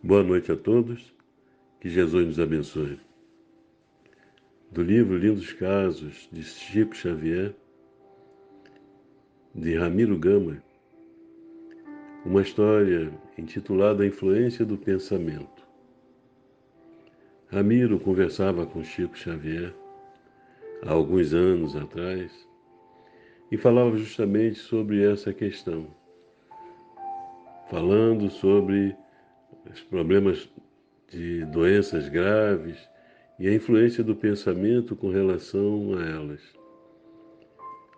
Boa noite a todos, que Jesus nos abençoe. Do livro Lindos Casos, de Chico Xavier, de Ramiro Gama, uma história intitulada A Influência do Pensamento. Ramiro conversava com Chico Xavier há alguns anos atrás e falava justamente sobre essa questão, falando sobre os problemas de doenças graves e a influência do pensamento com relação a elas.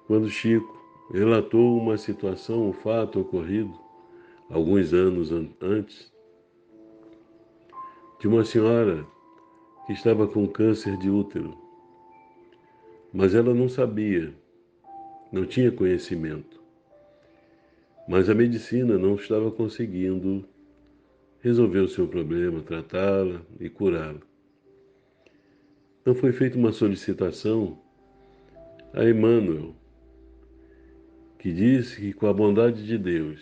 Quando Chico relatou uma situação, um fato ocorrido alguns anos antes, de uma senhora que estava com câncer de útero, mas ela não sabia, não tinha conhecimento, mas a medicina não estava conseguindo resolver o seu problema, tratá-la e curá-la. Então foi feita uma solicitação a Emmanuel, que disse que com a bondade de Deus,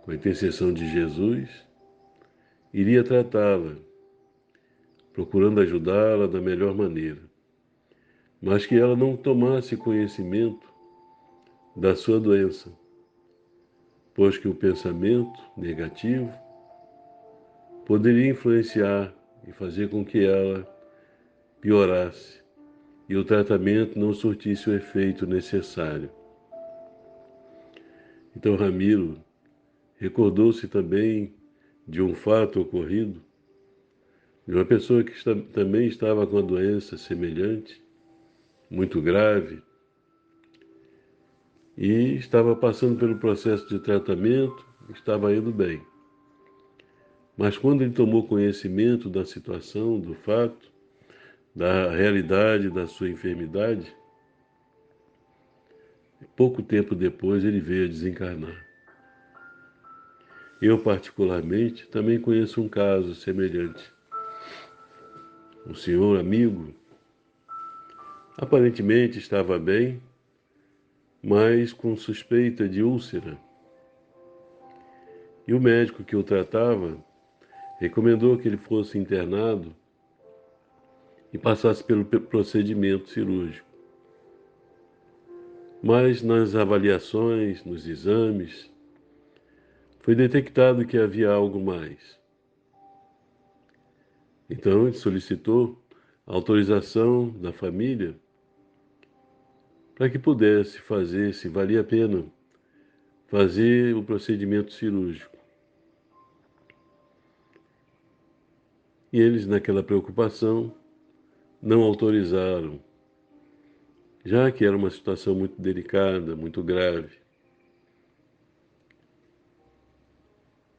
com a intercessão de Jesus, iria tratá-la, procurando ajudá-la da melhor maneira, mas que ela não tomasse conhecimento da sua doença, pois que o pensamento negativo poderia influenciar e fazer com que ela piorasse e o tratamento não surtisse o efeito necessário. Então Ramiro recordou-se também de um fato ocorrido de uma pessoa que também estava com a doença semelhante, muito grave, e estava passando pelo processo de tratamento, estava indo bem. Mas quando ele tomou conhecimento da situação, do fato, da realidade da sua enfermidade, pouco tempo depois ele veio a desencarnar. Eu, particularmente, também conheço um caso semelhante. Um senhor amigo, aparentemente estava bem, mas com suspeita de úlcera. E o médico que o tratava recomendou que ele fosse internado e passasse pelo procedimento cirúrgico. Mas nas avaliações, nos exames, foi detectado que havia algo mais. Então ele solicitou a autorização da família para que pudesse fazer, se valia a pena, fazer o procedimento cirúrgico. E eles, naquela preocupação, não autorizaram, já que era uma situação muito delicada, muito grave.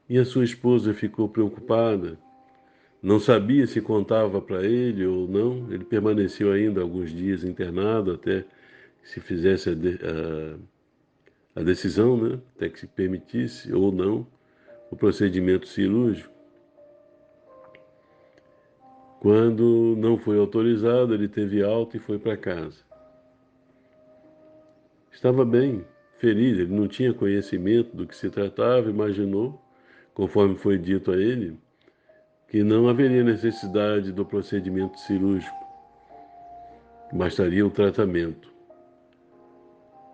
E a sua esposa ficou preocupada, não sabia se contava para ele ou não. Ele permaneceu ainda alguns dias internado até que se fizesse a decisão, né? Até que se permitisse ou não o procedimento cirúrgico. Quando não foi autorizado, ele teve alta e foi para casa. Estava bem, feliz, ele não tinha conhecimento do que se tratava, imaginou, conforme foi dito a ele, que não haveria necessidade do procedimento cirúrgico, bastaria o tratamento.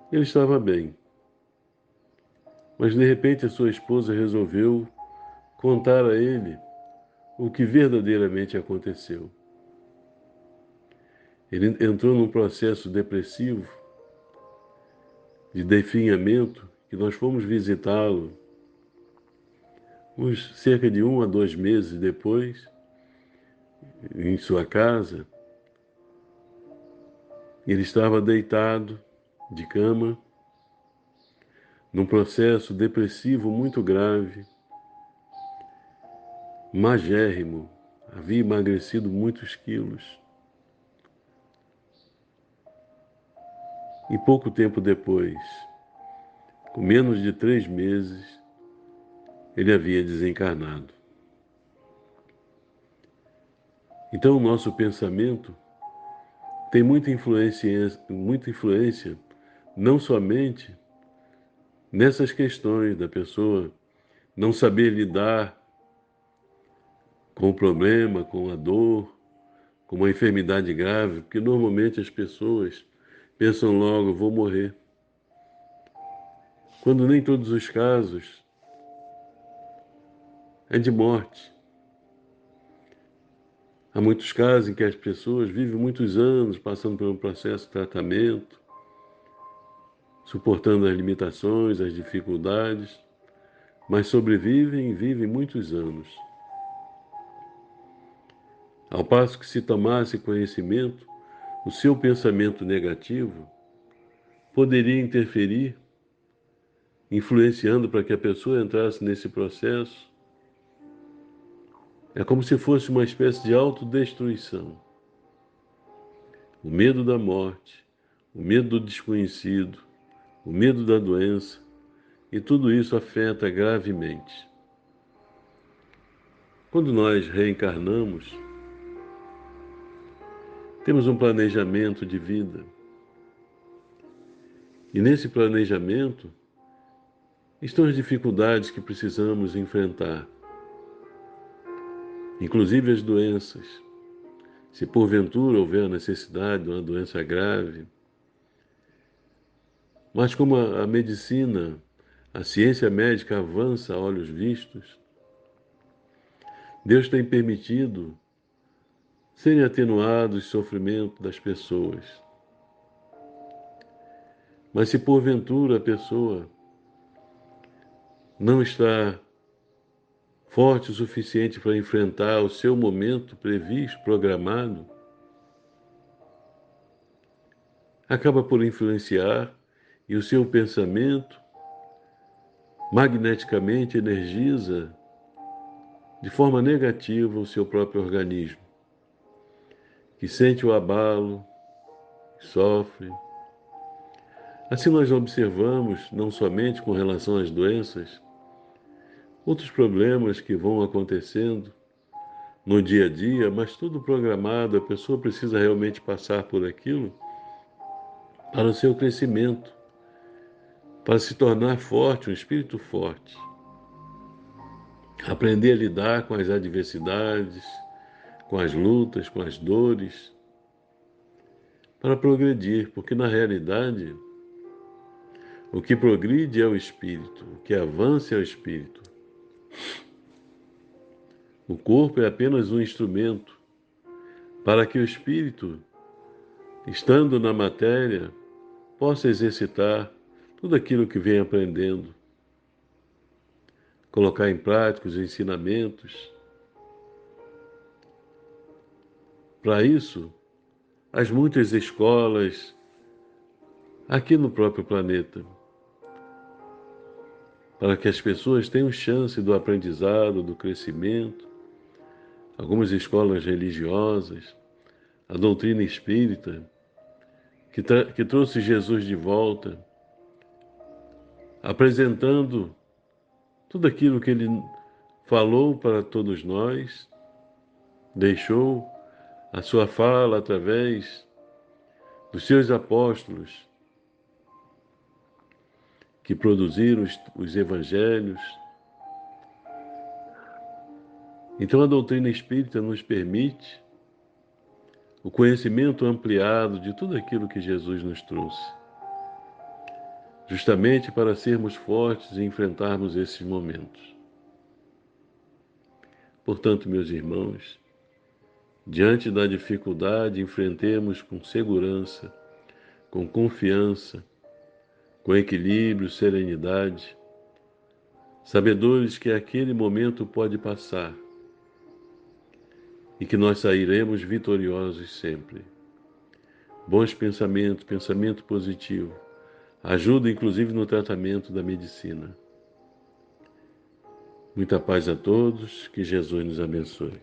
Ele estava bem, mas de repente a sua esposa resolveu contar a ele o que verdadeiramente aconteceu. Ele entrou num processo depressivo, de definhamento, que nós fomos visitá-lo uns cerca de 1 a 2 meses depois, em sua casa. Ele estava deitado de cama, num processo depressivo muito grave, magérrimo, havia emagrecido muitos quilos. E pouco tempo depois, com menos de 3 meses, ele havia desencarnado. Então o nosso pensamento tem muita influência não somente nessas questões da pessoa não saber lidar com o problema, com a dor, com uma enfermidade grave, porque normalmente as pessoas pensam logo, vou morrer. Quando nem todos os casos é de morte. Há muitos casos em que as pessoas vivem muitos anos passando por um processo de tratamento, suportando as limitações, as dificuldades, mas sobrevivem e vivem muitos anos. Ao passo que, se tomasse conhecimento, o seu pensamento negativo poderia interferir, influenciando para que a pessoa entrasse nesse processo. É como se fosse uma espécie de autodestruição. O medo da morte, o medo do desconhecido, o medo da doença, e tudo isso afeta gravemente. Quando nós reencarnamos, temos um planejamento de vida. E nesse planejamento estão as dificuldades que precisamos enfrentar, inclusive as doenças. Se porventura houver a necessidade de uma doença grave, mas como a medicina, a ciência médica avança a olhos vistos, Deus tem permitido serem atenuados os sofrimentos das pessoas. Mas se porventura a pessoa não está forte o suficiente para enfrentar o seu momento previsto, programado, acaba por influenciar e o seu pensamento magneticamente energiza de forma negativa o seu próprio organismo, que sente o abalo, sofre. Assim nós observamos, não somente com relação às doenças, outros problemas que vão acontecendo no dia a dia, mas tudo programado, a pessoa precisa realmente passar por aquilo para o seu crescimento, para se tornar forte, um espírito forte. Aprender a lidar com as adversidades, com as lutas, com as dores, para progredir, porque na realidade o que progride é o espírito, o que avança é o espírito. O corpo é apenas um instrumento para que o espírito, estando na matéria, possa exercitar tudo aquilo que vem aprendendo, colocar em prática os ensinamentos. Para isso, as muitas escolas aqui no próprio planeta, para que as pessoas tenham chance do aprendizado, do crescimento, algumas escolas religiosas, a doutrina espírita, que trouxe Jesus de volta, apresentando tudo aquilo que ele falou para todos nós, deixou a sua fala através dos seus apóstolos, que produziram os evangelhos. Então a doutrina espírita nos permite o conhecimento ampliado de tudo aquilo que Jesus nos trouxe, justamente para sermos fortes e enfrentarmos esses momentos. Portanto, meus irmãos, diante da dificuldade, enfrentemos com segurança, com confiança, com equilíbrio, serenidade, sabedores que aquele momento pode passar e que nós sairemos vitoriosos sempre. Bons pensamentos, pensamento positivo, ajuda inclusive no tratamento da medicina. Muita paz a todos, que Jesus nos abençoe.